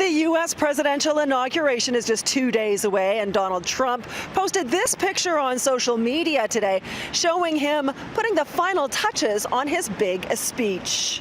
The U.S. presidential inauguration is just 2 days away, and Donald Trump posted this picture on social media today showing him putting the final touches on his big speech.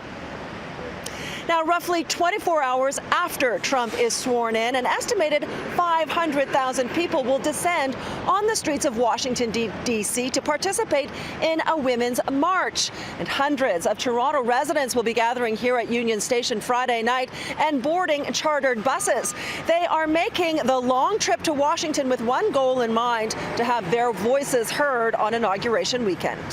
Now, roughly 24 hours after Trump is sworn in, an estimated 500,000 people will descend on the streets of Washington, D.C. to participate in a women's march. And hundreds of Toronto residents will be gathering here at Union Station Friday night and boarding chartered buses. They are making the long trip to Washington with one goal in mind: to have their voices heard on inauguration weekend.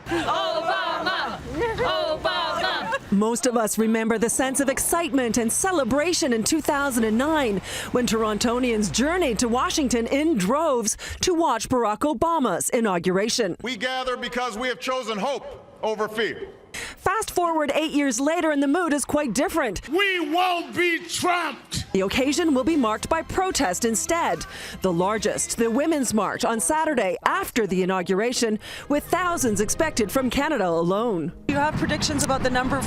Obama! Obama! Most of us remember the sense of excitement and celebration in 2009 when Torontonians journeyed to Washington in droves to watch Barack Obama's inauguration. We gather because we have chosen hope over fear. Fast forward 8 years later, and the mood is quite different. We won't be trumped. The occasion will be marked by protest instead. The largest, the Women's March, on Saturday after the inauguration, with thousands expected from Canada alone. Do you have predictions about the number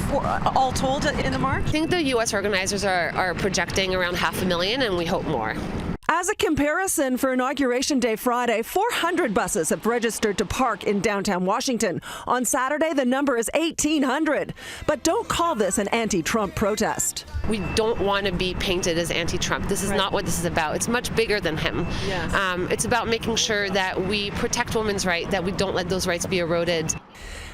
all told in the march? I think the U.S. organizers are projecting around 500,000, and we hope more. As a comparison, for Inauguration Day Friday, 400 buses have registered to park in downtown Washington. On Saturday, the number is 1,800. But don't call this an anti-Trump protest. We don't want to be painted as anti-Trump. This is not what this is about. It's much bigger than him. Yes. It's about making sure that we protect women's rights, that we don't let those rights be eroded.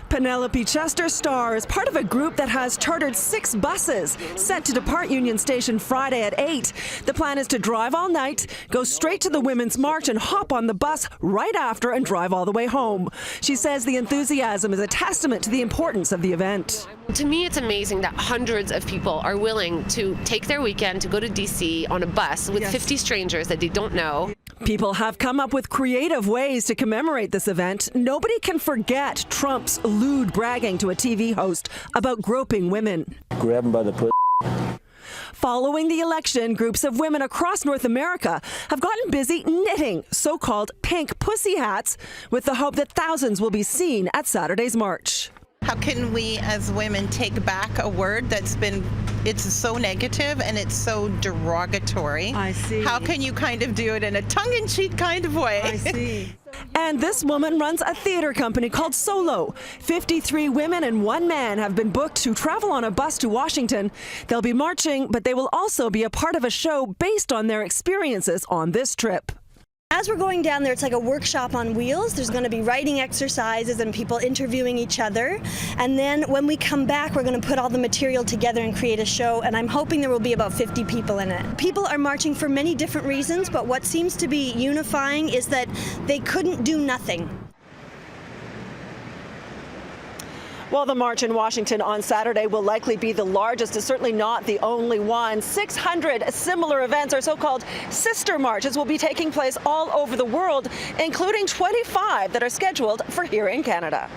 Penelope Chester Starr is part of a group that has chartered 6 buses set to depart Union Station Friday at 8. The plan is to drive all night, go straight to the Women's March, and hop on the bus right after and drive all the way home. She says the enthusiasm is a testament to the importance of the event. To me, it's amazing that hundreds of people are willing to take their weekend to go to D.C. on a bus with 50 strangers that they don't know. People have come up with creative ways to commemorate this event. Nobody can forget Trump's lewd bragging to a TV host about groping women. Grab him by the pussy. Following the election, groups of women across North America have gotten busy knitting so-called pink pussy hats with the hope that thousands will be seen at Saturday's march. How can we as women take back a word it's so negative and it's so derogatory? I see. How can you kind of do it in a tongue-in-cheek kind of way? I see. And this woman runs a theater company called Solo. 53 women and 1 man have been booked to travel on a bus to Washington. They'll be marching, but they will also be a part of a show based on their experiences on this trip. As we're going down there, it's like a workshop on wheels. There's going to be writing exercises and people interviewing each other. And then when we come back, we're going to put all the material together and create a show. And I'm hoping there will be about 50 people in it. People are marching for many different reasons, but what seems to be unifying is that they couldn't do nothing. Well, the march in Washington on Saturday will likely be the largest. It's certainly not the only one. 600 similar events, or so-called sister marches, will be taking place all over the world, including 25 that are scheduled for here in Canada.